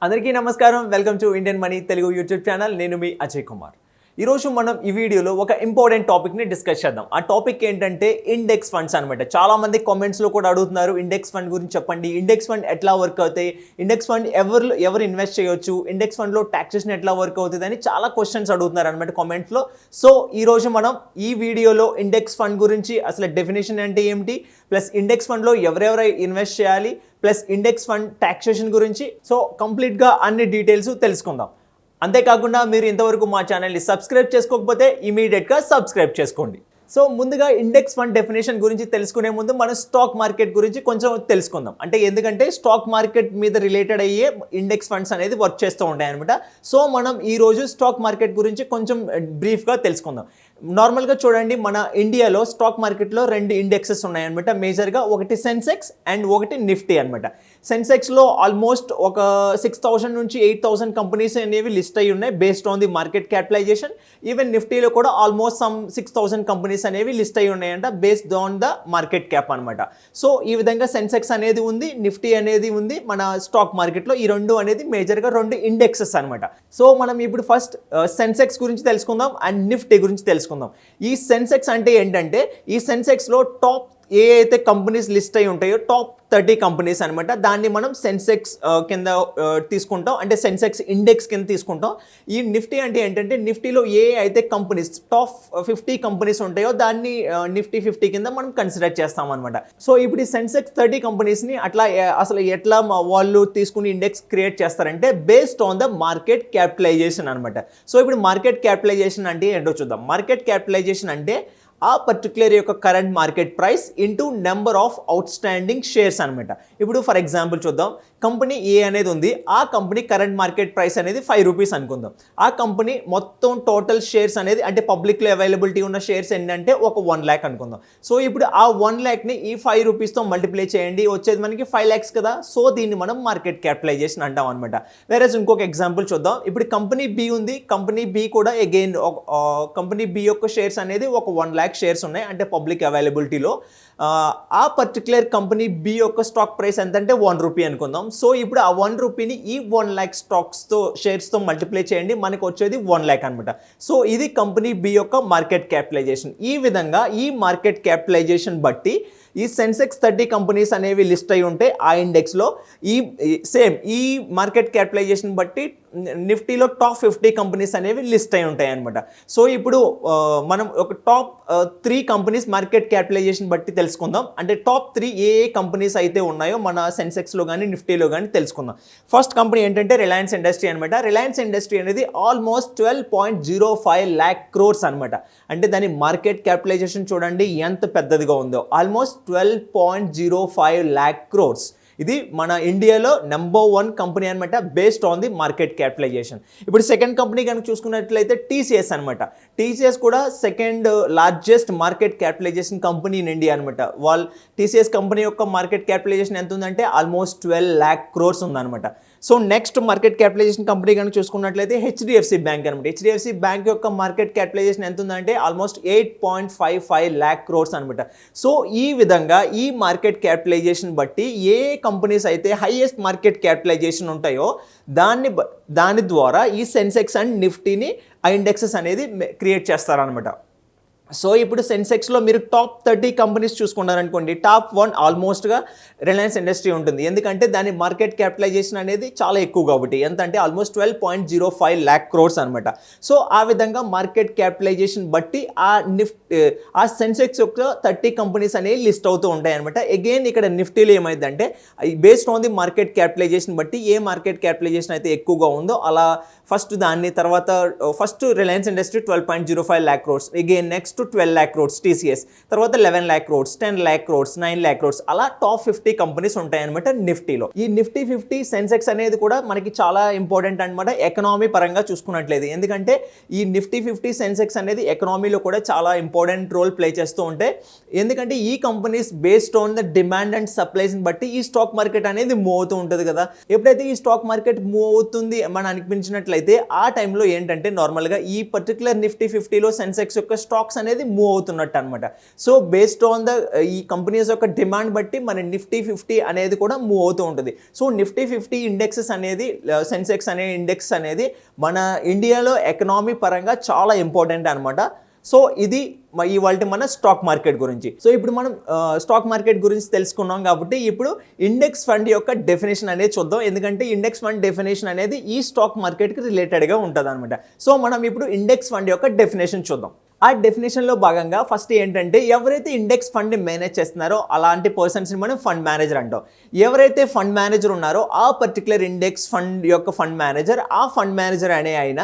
అందరికీ నమస్కారం. Welcome to Indian money Telugu YouTube channel. నేను మీ అజయ్ కుమార్. ఈరోజు మనం ఈ వీడియోలో ఒక ఇంపార్టెంట్ టాపిక్ని డిస్కస్ చేద్దాం. ఆ టాపిక్ ఏంటంటే ఇండెక్స్ ఫండ్స్ అనమాట. చాలామంది కామెంట్స్లో కూడా అడుగుతున్నారు ఇండెక్స్ ఫండ్ గురించి చెప్పండి, ఇండెక్స్ ఫండ్ ఎట్లా వర్క్ అవుతాయి, ఇండెక్స్ ఫండ్ ఎవరు ఇన్వెస్ట్ చేయొచ్చు, ఇండెక్స్ ఫండ్లో ట్యాక్సేషన్ ఎట్లా వర్క్ అవుతుంది అని చాలా క్వశ్చన్స్ అడుగుతున్నారు అనమాట కామెంట్స్లో. సో ఈరోజు మనం ఈ వీడియోలో ఇండెక్స్ ఫండ్ గురించి, అసలు డెఫినేషన్ అంటే ఏమిటి, ప్లస్ ఇండెక్స్ ఫండ్లో ఎవరెవరు ఇన్వెస్ట్ చేయాలి, ప్లస్ ఇండెక్స్ ఫండ్ ట్యాక్సేషన్ గురించి సో కంప్లీట్గా అన్ని డీటెయిల్స్ తెలుసుకుందాం. అంతేకాకుండా మీరు ఇంతవరకు మా ఛానల్ని సబ్స్క్రైబ్ చేసుకోకపోతే ఇమీడియట్గా సబ్స్క్రైబ్ చేసుకోండి. సో ముందుగా ఇండెక్స్ ఫండ్ డెఫినేషన్ గురించి తెలుసుకునే ముందు మనం స్టాక్ మార్కెట్ గురించి కొంచెం తెలుసుకుందాం. అంటే ఎందుకంటే స్టాక్ మార్కెట్ మీద రిలేటెడ్ అయ్యే ఇండెక్స్ ఫండ్స్ అనేది వర్క్ చేస్తూ ఉంటాయి అనమాట. సో మనం ఈరోజు స్టాక్ మార్కెట్ గురించి కొంచెం బ్రీఫ్గా తెలుసుకుందాం. నార్మల్గా చూడండి, మన ఇండియాలో స్టాక్ మార్కెట్లో రెండు ఇండెక్సెస్ ఉన్నాయన్నమాట మేజర్గా. ఒకటి సెన్సెక్స్ అండ్ ఒకటి నిఫ్టీ అనమాట. సెన్సెక్స్లో ఆల్మోస్ట్ ఒక 6,000 నుంచి 8,000 కంపెనీస్ అనేవి లిస్ట్ అయ్యి ఉన్నాయి based on the market capitalization. Even నిఫ్టీలో కూడా ఆల్మోస్ట్ సమ్ 6,000 కంపెనీస్ అనేవి లిస్ట్ అయ్యి ఉన్నాయంట based on the market cap అనమాట. సో ఈ విధంగా సెన్సెక్స్ అనేది ఉంది, నిఫ్టీ అనేది ఉంది మన స్టాక్ మార్కెట్లో. ఈ రెండు అనేది మేజర్గా రెండు ఇండెక్సెస్ అనమాట. సో మనం ఇప్పుడు ఫస్ట్ సెన్సెక్స్ గురించి తెలుసుకుందాం అండ్ నిఫ్టీ గురించి తెలుసుకుందాం. ఈ సెన్సెక్స్ అంటే ఏంటంటే, ఈ సెన్సెక్స్లో టాప్ ఏ అయితే కంపెనీస్ లిస్ట్ అయి ఉంటాయో టాప్ 30 కంపెనీస్ అనమాట, దాన్ని మనం సెన్సెక్స్ కింద తీసుకుంటాం, అంటే సెన్సెక్స్ ఇండెక్స్ కింద తీసుకుంటాం. ఈ నిఫ్టీ అంటే ఏంటంటే, నిఫ్టీలో ఏ అయితే కంపెనీస్ టాప్ 50 కంపెనీస్ ఉంటాయో దాన్ని నిఫ్టీ 50 కింద మనం కన్సిడర్ చేస్తాం అనమాట. సో ఇప్పుడు ఈ సెన్సెక్స్ 30 కంపెనీస్ని అట్లా అసలు ఎట్లా వాళ్ళు తీసుకుని ఇండెక్స్ క్రియేట్ చేస్తారంటే based on the market capitalization అనమాట. సో ఇప్పుడు మార్కెట్ క్యాపిటలైజేషన్ అంటే ఏంటో చూద్దాం. మార్కెట్ క్యాపిటలైజేషన్ అంటే ఆ పర్టికులర్ యొక్క current market price into number of outstanding shares అనమాట. ఇప్పుడు ఫర్ ఎగ్జాంపుల్ చూద్దాం, కంపెనీ ఏ అనేది ఉంది, ఆ కంపెనీ కరెంట్ మార్కెట్ ప్రైస్ అనేది 5 రూపీస్ అనుకుందాం. ఆ కంపెనీ మొత్తం టోటల్ షేర్స్ అనేది, అంటే పబ్లిక్లో అవైలబిలిటీ ఉన్న షేర్స్ ఏంటంటే ఒక 1 lakh అనుకుందాం. సో ఇప్పుడు ఆ 1 lakhని ఈ 5 రూపీస్తో మల్టిప్లై చేయండి, వచ్చేది మనకి 5 lakhs కదా. సో దీన్ని మనం మార్కెట్ క్యాపిటలైజేషన్ అంటాం అనమాట. వేరేస్ ఇంకొక ఎగ్జాంపుల్ చూద్దాం. ఇప్పుడు కంపెనీ బి ఉంది, కంపెనీ బి కూడా అగైన్ కంపెనీ బి యొక్క షేర్స్ అనేది ఒక 1 lakh షేర్స్ ఉన్నాయి, అంటే పబ్లిక్ అవైలబిలిటీలో. ఆ పర్టికులర్ కంపెనీ బి యొక్క స్టాక్ ప్రైస్ ఎంత అంటే 1 రూపీ అనుకుందాం. సో ఇప్పుడు ఆ 1 రూపీని ఈ 1 lakh షేర్స్తో మల్టిప్లై చేయండి, మనకు వచ్చేది 1 lakh అనమాట. సో ఇది కంపెనీ బి యొక్క మార్కెట్ క్యాపిటలైజేషన్. ఈ విధంగా ఈ మార్కెట్ క్యాపిటలైజేషన్ బట్టి ఈ సెన్సెక్స్ 30 కంపెనీస్ అనేవి లిస్ట్ అయి ఉంటే ఆ ఇండెక్స్లో ఈ మార్కెట్ క్యాపిటలైజేషన్ బట్టి నిఫ్టీలో టాప్ 50 కంపెనీస్ అనేవి లిస్ట్ అయి ఉంటాయి అనమాట. సో ఇప్పుడు మనం ఒక టాప్ 3 కంపెనీస్ మార్కెట్ క్యాపిటలైజేషన్ బట్టి తెలుసుకుందాం. అంటే టాప్ 3 ఏ కంపెనీస్ అయితే ఉన్నాయో మన సెన్సెక్స్లో కానీ నిఫ్టీలో కానీ తెలుసుకుందాం. ఫస్ట్ కంపెనీ ఏంటంటే రిలయన్స్ ఇండస్ట్రీ అనమాట. రిలయన్స్ ఇండస్ట్రీ అనేది ఆల్మోస్ట్ 12.05 lakh crores అనమాట. అంటే దాని మార్కెట్ క్యాపిటలైజేషన్ చూడండి ఎంత పెద్దదిగా ఉందో, ఆల్మోస్ట్ 12.05 lakh crores. ఇది మన ఇండియాలో నెంబర్ 1 కంపెనీ అనమాట based on the market capitalization. ఇప్పుడు సెకండ్ కంపెనీ కనుక చూసుకున్నట్లయితే టీసీఎస్ అనమాట. టీసీఎస్ కూడా second largest market capitalization company in India అనమాట. టీసీఎస్ కంపెనీ యొక్క మార్కెట్ క్యాపిటలైజేషన్ ఎంత ఉందంటే ఆల్మోస్ట్ 12 lakh crores ఉందన్నమాట. So next market capitalization company కనుక చూసుకున్నట్లయితే హెచ్డిఎఫ్సి బ్యాంక్ అనమాట. హెచ్డిఎఫ్సి బ్యాంక్ యొక్క మార్కెట్ క్యాపిటలైజేషన్ ఎంత ఉందంటే ఆల్మోస్ట్ 8.55 lakh crores అనమాట. సో ఈ విధంగా ఈ మార్కెట్ క్యాపిటలైజేషన్ బట్టి ఏ కంపెనీస్ అయితే హైయెస్ట్ మార్కెట్ క్యాపిటలైజేషన్ ఉంటాయో దాని ద్వారా ఈ సెన్సెక్స్ అండ్ నిఫ్టీని ఆ ఇండెక్సెస్ అనేది క్రియేట్ చేస్తారనమాట. సో ఇప్పుడు సెన్సెక్స్లో మీరు టాప్ 30 కంపెనీస్ చూసుకున్నారనుకోండి, టాప్ 1 ఆల్మోస్ట్గా రిలయన్స్ ఇండస్ట్రీ ఉంటుంది. ఎందుకంటే దాని మార్కెట్ క్యాపిటలైజేషన్ అనేది చాలా ఎక్కువ కాబట్టి, ఎంత అంటే ఆల్మోస్ట్ 12.05 lakh crores అనమాట. సో ఆ విధంగా మార్కెట్ క్యాపిటలైజేషన్ బట్టి ఆ సెన్సెక్స్ యొక్క 30 కంపెనీస్ అనేవి లిస్ట్ అవుతూ ఉంటాయి అనమాట. అగైన్ ఇక్కడ నిఫ్టీలో ఏమైందంటే based on the market capitalization బట్టి ఏ మార్కెట్ క్యాపిటలైజేషన్ అయితే ఎక్కువగా ఉందో అలా first Reliance industry 12.05 lakh crores, again next 12 lakh crores TCS, తర్వాత 11 lakh crores, 10 lakh crores, 9 lakh crores, అలా టాప్ 50 కంపెనీస్ ఉంటాయి అనమాట నిఫ్టీలో. ఈ నిఫ్టీ 50 సెన్సెక్స్ అనేది కూడా మనకి చాలా ఇంపార్టెంట్ అనమాట ఎకనామీ పరంగా చూసుకున్నట్లేదు. ఎందుకంటే ఈ నిఫ్టీ 50 సెన్సెక్స్ అనేది ఎకనామీలో కూడా చాలా ఇంపార్టెంట్ రోల్ ప్లే చేస్తూ ఉంటాయి. ఎందుకంటే ఈ companies based on the demand and సప్లైస్ని బట్టి ఈ స్టాక్ మార్కెట్ అనేది మూవ్ అవుతూ ఉంటుంది కదా. ఎప్పుడైతే ఈ స్టాక్ మార్కెట్ మూవ్ అవుతుంది మనం అనిపించినట్లయితే ఆ టైంలో ఏంటంటే నార్మల్గా ఈ పర్టికులర్ నిఫ్టీ 50లో సెన్సెక్స్ యొక్క స్టాక్స్ అనేది అనేది మూవ్ అవుతున్నట్టు అనమాట. సో బేస్డ్ ఆన్ ద ఈ కంపెనీస్ యొక్క డిమాండ్ బట్టి మన నిఫ్టీ 50 అనేది కూడా మూవ్ అవుతూ ఉంటుంది. సో నిఫ్టీ 50 ఇండెక్సెస్ అనేది సెన్సెక్స్ అనే ఇండెక్స్ అనేది మన ఇండియాలో ఎకనామీ పరంగా చాలా ఇంపార్టెంట్ అనమాట. సో ఇది ఇవాళ మన స్టాక్ మార్కెట్ గురించి. సో ఇప్పుడు మనం స్టాక్ మార్కెట్ గురించి తెలుసుకున్నాం కాబట్టి ఇప్పుడు ఇండెక్స్ ఫండ్ యొక్క డెఫినేషన్ అనేది చూద్దాం. ఎందుకంటే ఇండెక్స్ ఫండ్ డెఫినేషన్ అనేది ఈ స్టాక్ మార్కెట్కి రిలేటెడ్గా ఉంటుంది అనమాట. సో మనం ఇప్పుడు ఇండెక్స్ ఫండ్ యొక్క డెఫినేషన్ చూద్దాం. ఆ డెఫినేషన్లో భాగంగా ఫస్ట్ ఏంటంటే ఎవరైతే ఇండెక్స్ ఫండ్ని మేనేజ్ చేస్తున్నారో అలాంటి పర్సన్స్ని మనం ఫండ్ మేనేజర్ అంటాం. ఎవరైతే ఫండ్ మేనేజర్ ఉన్నారో ఆ పర్టికులర్ ఇండెక్స్ ఫండ్ యొక్క ఫండ్ మేనేజర్, ఆ ఫండ్ మేనేజర్ అనే ఆయన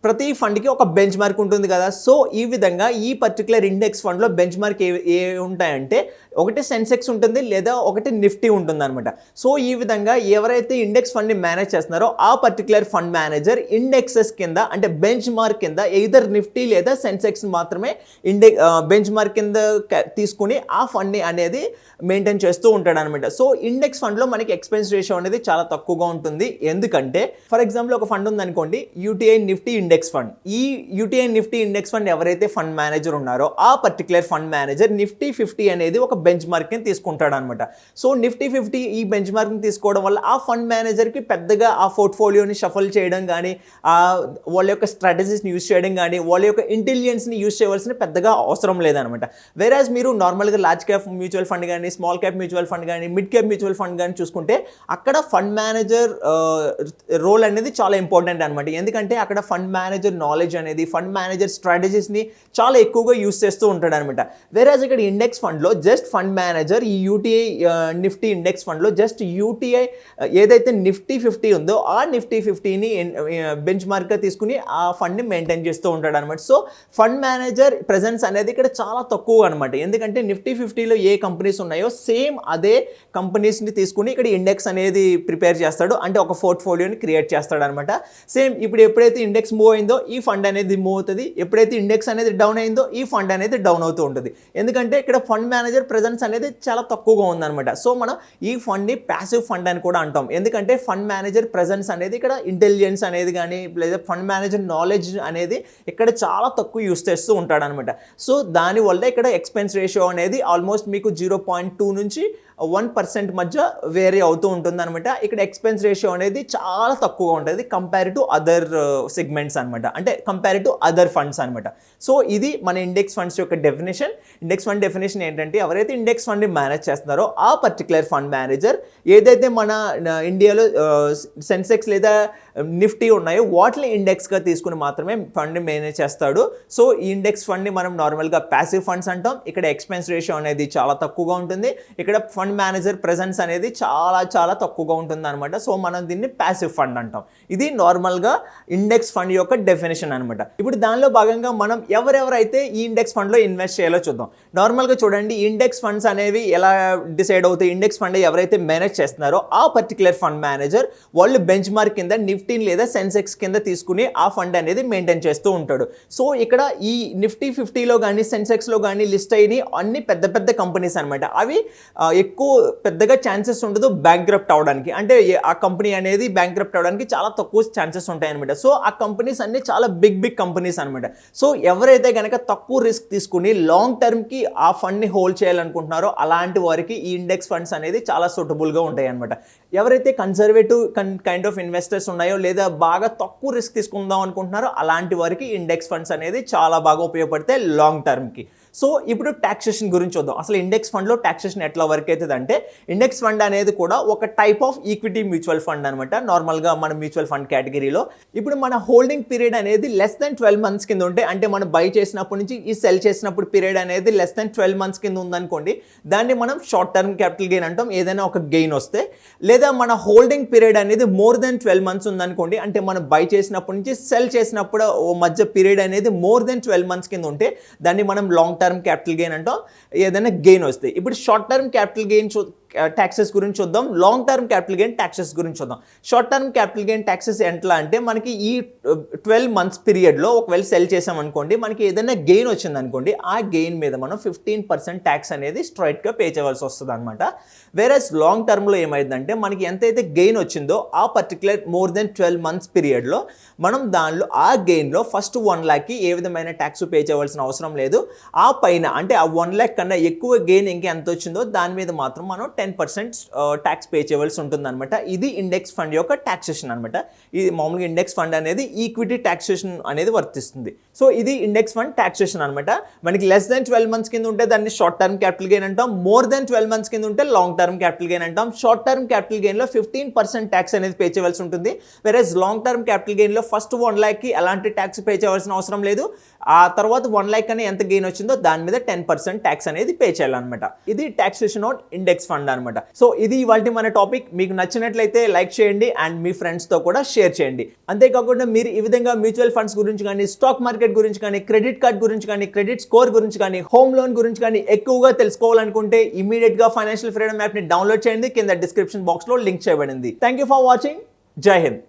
ప్రతి ఫండ్కి ఒక బెంచ్ మార్క్ ఉంటుంది కదా. సో ఈ విధంగా ఈ పర్టికులర్ ఇండెక్స్ ఫండ్లో బెంచ్ మార్క్ ఏ ఉంటాయంటే ఒకటి సెన్సెక్స్ ఉంటుంది లేదా ఒకటి నిఫ్టీ ఉంటుంది అనమాట. సో ఈ విధంగా ఎవరైతే ఇండెక్స్ ఫండ్ని మేనేజ్ చేస్తున్నారో ఆ పర్టికులర్ ఫండ్ మేనేజర్ ఇండెక్సెస్ కింద అంటే బెంచ్ మార్క్ కింద ఎయిదర్ నిఫ్టీ లేదా సెన్సెక్స్ మాత్రమే బెంచ్ మార్క్ కింద తీసుకుని ఆ ఫండ్ని అనేది మెయింటైన్ చేస్తూ ఉంటాడు అనమాట. సో ఇండెక్స్ ఫండ్లో మనకి ఎక్స్పెన్స్ రేషియో అనేది చాలా తక్కువగా ఉంటుంది. ఎందుకంటే ఫర్ ఎగ్జాంపుల్ ఒక ఫండ్ ఉందనుకోండి, యూటీఐ నిఫ్టీ ఇండెక్స్ ఫండ్. ఈ యూటీఐ నిఫ్టీ ఇండెక్స్ ఫండ్ ఎవరైతే ఫండ్ మేనేజర్ ఉన్నారో ఆ పర్టికులర్ ఫండ్ మేనేజర్ నిఫ్టీ 50 అనేది ఒక బెంచ్ మార్క్ని తీసుకుంటాడు అనమాట. సో నిఫ్టీ 50 ఈ బెంచ్ మార్క్ని తీసుకోవడం వల్ల ఆ ఫండ్ మేనేజర్కి పెద్దగా ఆ పోర్ట్ఫోలియోని షఫల్ చేయడం కానీ, వాళ్ళ యొక్క స్ట్రాటజీస్ని యూజ్ చేయడం కానీ, వాళ్ళ యొక్క ఇంటెలిజెన్స్ని యూజ్ చేయవలసిన పెద్దగా అవసరం లేదనమాట. వేరాజ్ మీరు నార్మల్గా లార్జ్ క్యాప్ మ్యూచువల్ ఫండ్ కానీ, స్మాల్ క్యాప్ మ్యూచువల్ ఫండ్ కానీ, మిడ్ క్యాప్ మ్యూచువల్ ఫండ్ కానీ చూసుకుంటే అక్కడ ఫండ్ మేనేజర్ రోల్ అనేది చాలా ఇంపార్టెంట్ అనమాట. ఎందుకంటే అక్కడ ఫండ్ మేనేజర్ నాలెడ్జ్ అనేది, ఫండ్ మేనేజర్ స్ట్రాటజీస్ని చాలా ఎక్కువగా యూజ్ చేస్తూ ఉంటాడు అనమాట. వేరాజ్ ఇక్కడ ఇండెక్స్ ఫండ్లో జస్ట్ ఫండ్ మేనేజర్ ఈ యూటీఐ నిఫ్టీ ఇండెక్స్ ఫండ్లో జస్ట్ యూటీఐ ఏదైతే నిఫ్టీ 50 ఉందో ఆ నిఫ్టీ 50ని బెంచ్ మార్క్గా తీసుకుని ఆ ఫండ్ని మెయింటైన్ చేస్తూ ఉంటాడు అనమాట. సో ఫండ్ మేనేజర్ ప్రెజెన్స్ అనేది ఇక్కడ చాలా తక్కువ అనమాట. ఎందుకంటే నిఫ్టీ 50లో ఏ కంపెనీస్ ఉన్నాయో సేమ్ అదే కంపెనీస్ని తీసుకుని ఇక్కడ ఇండెక్స్ అనేది ప్రిపేర్ చేస్తాడు, అంటే ఒక పోర్ట్ఫోలియోని క్రియేట్ చేస్తాడు అనమాట. సేమ్ ఇప్పుడు ఎప్పుడైతే ఇండెక్స్ మూవ్ అయిందో ఈ ఫండ్ అనేది మూవ్ అవుతుంది, ఎప్పుడైతే ఇండెక్స్ అనేది డౌన్ అయిందో ఈ ఫండ్ అనేది డౌన్ అవుతూ ఉంటుంది. ఎందుకంటే ఇక్కడ ఫండ్ మేనేజర్ ప్రెజెన్స్ అనేది చాలా తక్కువగా ఉందన్నమాట. సో మనం ఈ ఫండ్ని ప్యాసివ్ ఫండ్ అని కూడా అంటాం. ఎందుకంటే ఫండ్ మేనేజర్ ప్రెజెన్స్ అనేది ఇక్కడ ఇంటెలిజెన్స్ అనేది కానీ లేదా ఫండ్ మేనేజర్ నాలెడ్జ్ అనేది ఇక్కడ చాలా తక్కువ యూస్ చేస్తూ ఉంటాడు అనమాట. సో దానివల్ల ఇక్కడ ఎక్స్పెన్స్ రేషియో అనేది ఆల్మోస్ట్ మీకు 0.2 నుంచి 1% మధ్య వేరీ అవుతూ ఉంటుంది అనమాట. ఇక్కడ ఎక్స్పెన్స్ రేషియో అనేది చాలా తక్కువగా ఉంటుంది కంపేర్ టు అదర్ సెగ్మెంట్స్ అనమాట, అంటే కంపేర్ టు అదర్ ఫండ్స్ అనమాట. సో ఇది మన ఇండెక్స్ ఫండ్స్ యొక్క డెఫినేషన్. ఇండెక్స్ ఫండ్ డెఫినేషన్ ఏంటంటే ఎవరైతే ఇండెక్స్ ఫండ్ని మేనేజ్ చేస్తున్నారో ఆ పర్టికులర్ ఫండ్ మేనేజర్ ఏదైతే మన ఇండియాలో సెన్సెక్స్ లేదా నిఫ్టీ ఉన్నాయో వాటిని ఇండెక్స్గా తీసుకుని మాత్రమే ఫండ్ని మేనేజ్ చేస్తాడు. సో ఈ ఇండెక్స్ ఫండ్ని మనం నార్మల్గా ప్యాసివ్ ఫండ్స్ అంటాం. ఇక్కడ ఎక్స్పెన్స్ రేషియో అనేది చాలా తక్కువగా ఉంటుంది. ఇక్కడ ఫండ్ మేనేజర్ ప్రెజెన్స్ అనేది చాలా చాలా తక్కువగా ఉంటుంది అనమాట. సో మనం దీన్ని ప్యాసివ్ ఫండ్ అంటాం. ఇది నార్మల్గా ఇండెక్స్ ఫండ్ యొక్క డెఫినేషన్ అనమాట. ఇప్పుడు దానిలో భాగంగా మనం ఎవరెవరైతే ఈ ఇండెక్స్ ఫండ్లో ఇన్వెస్ట్ చేయాలో చూద్దాం. నార్మల్గా చూడండి ఇండెక్స్ ఫండ్స్ అనేవి ఎలా డిసైడ్ అవుతాయి. ఇండెక్స్ ఫండ్ ఎవరైతే మేనేజ్ చేస్తున్నారో ఆ పర్టికులర్ ఫండ్ మేనేజర్ వాళ్ళు బెంచ్ మార్క్ కింద నిఫ్టీ లేదా సెన్సెక్స్ కింద తీసుకుని ఆ ఫండ్ అనేది మెయింటైన్ చేస్తూ ఉంటాడు. సో ఇక్కడ ఈ నిఫ్టీ 50లో కానీ సెన్సెక్స్లో కానీ లిస్ట్ అయిన అన్ని పెద్ద పెద్ద కంపెనీస్ అనమాట. అవి ఎక్కువ పెద్దగా ఛాన్సెస్ ఉండదు బ్యాంక్రప్ట్ అవడానికి, అంటే ఆ కంపెనీ అనేది బ్యాంక్రప్ట్ అవడానికి చాలా తక్కువ ఛాన్సెస్ ఉంటాయి అనమాట. సో ఆ కంపెనీస్ అన్ని చాలా బిగ్ కంపెనీస్ అనమాట. సో ఎవరైతే కనుక తక్కువ రిస్క్ తీసుకుని లాంగ్ టర్మ్కి ఆ ఫండ్ని హోల్డ్ చేయాలనుకుంటున్నారో అలాంటి వారికి ఈ ఇండెక్స్ ఫండ్స్ అనేది చాలా సూటబుల్గా ఉంటాయి అనమాట. ఎవరైతే కన్సర్వేటివ్ కైండ్ ఆఫ్ ఇన్వెస్టర్స్ ఉన్నాయో లేదా బాగా తక్కువ రిస్క్ తీసుకుందాం అనుకుంటున్నారో అలాంటి వారికి ఇండెక్స్ ఫండ్స్ అనేది చాలా బాగా ఉపయోగపడతాయి లాంగ్ టర్మ్కి. సో ఇప్పుడు టాక్సేషన్ గురించి చూద్దాం. అసలు ఇండెక్స్ ఫండ్లో టాక్సేషన్ ఎట్లా వర్క్ అవుతుంది అంటే ఇండెక్స్ ఫండ్ అనేది కూడా ఒక type of equity mutual fund అనమాట. నార్మల్గా మన మ్యూచువల్ ఫండ్ కేటగిరీలో ఇప్పుడు మన హోల్డింగ్ పీరియడ్ అనేది లెస్ దెన్ 12 months కింద ఉంటే, అంటే మనం బై చేసినప్పటి నుంచి ఈ సెల్ చేసినప్పుడు పీరియడ్ అనేది లెస్ దెన్ 12 months కింద ఉందనుకోండి, దాన్ని మనం షార్ట్ టర్మ్ క్యాపిటల్ గెయిన్ అంటాం. ఏదైనా ఒక గెయిన్ వస్తే, లేదా మన హోల్డింగ్ పీరియడ్ అనేది మోర్ దెన్ 12 months ఉందనుకోండి, అంటే మనం బై చేసినప్పటి నుంచి సెల్ చేసినప్పుడు మధ్య పీరియడ్ అనేది మోర్ దెన్ 12 months కింద ఉంటే దాన్ని మనం లాంగ్ టర్మ్ క్యాపిటల్ గెయిన్ అంటాం. ఏదైనా గెయిన్ వస్తాయి. ఇప్పుడు short term capital gain taxes గురించి చూద్దాం, long term capital gain taxes గురించి చూద్దాం. Short term capital gain taxes ఎట్లా అంటే మనకి ఈ 12 months పీరియడ్లో ఒకవేళ సెల్ చేసామనుకోండి, మనకి ఏదైనా గెయిన్ వచ్చింది అనుకోండి, ఆ గెయిన్ మీద మనం 15% ట్యాక్స్ అనేది స్ట్రైట్గా పే చేయవలసి వస్తుంది అనమాట. వేరేస్ లాంగ్ టర్మ్లో ఏమైందంటే మనకి ఎంతైతే గెయిన్ వచ్చిందో ఆ పర్టికులర్ మోర్ దెన్ 12 months పీరియడ్లో మనం దానిలో ఆ గెయిన్లో ఫస్ట్ 1 lakhకి ఏ విధమైన ట్యాక్స్ పే చేయవలసిన అవసరం లేదు. ఆ పైన అంటే ఆ 1 lakh కన్నా ఎక్కువ గెయిన్ ఇంకా ఎంత వచ్చిందో దాని మీద మాత్రం మనం 10% ట్యాక్స్ పే చేయవలసి ఉంటుంది అనమాట. ఇది ఇండెక్స్ ఫండ్ యొక్క ట్యాక్సేషన్ అనమాట. ఇది మామూలుగా ఇండెక్స్ ఫండ్ అనేది ఈక్విటీ ట్యాక్సేషన్ అనేది వర్తిస్తుంది. సో ఇది ఇండెక్స్ ఫండ్ ట్యాక్సేషన్ అనమాట. మనకి లెస్ దెన్ 12 months కింద ఉంటే దాన్ని షార్ట్ టర్మ్ క్యాపిటల్ గెయిన్ అంటాం, మోర్ దెన్ 12 months కింద ఉంటే లాంగ్ టర్మ్ క్యాపిటల్ గెయిన్ అంటాం. షార్ట్ టర్మ్ క్యాపిటల్ గెయిన్లో 15% ట్యాక్స్ అనేది పే చేయవలసి ఉంటుంది. వెరస్ లాంగ్ టర్మ్ క్యాపిటల్ గెయిన్లో ఫస్ట్ 1 lakhకి ఎలాంటి ట్యాక్స్ పే చేయవలసిన అవసరం లేదు. ఆ తర్వాత 1 lakh అని ఎంత గెయిన్ వచ్చిందో దాని మీద 10% ట్యాక్స్ అనేది పే చేయాలన్నమాట. ఇది ట్యాక్సేషన్ ఆన్ ఇండెక్స్ ఫండ్ అనమాట. సో ఇది ఇవాల్టి మన టాపిక్. మీకు నచ్చినట్లయితే లైక్ చేయండి అండ్ మీ ఫ్రెండ్స్తో కూడా షేర్ చేయండి. అంతేకాకుండా మీరు ఈ విధంగా మ్యూచువల్ ఫండ్స్ గురించి కానీ, స్టాక్ మార్కెట్ గురించి కానీ, క్రెడిట్ కార్డ్ గురించి కానీ, క్రెడిట్ స్కోర్ గురించి కానీ, హోమ్ లోన్ గురించి కానీ ఎక్కువగా తెలుసుకోవాలనుకుంటే ఇమీడియట్గా ఫైనాన్షియల్ ఫ్రీడమ్ యాప్ని డౌన్లోడ్ చేయండి. కింద డిస్క్రిప్షన్ బాక్స్లో లింక్ చేయబడింది. Thank you for watching. జై హింద్.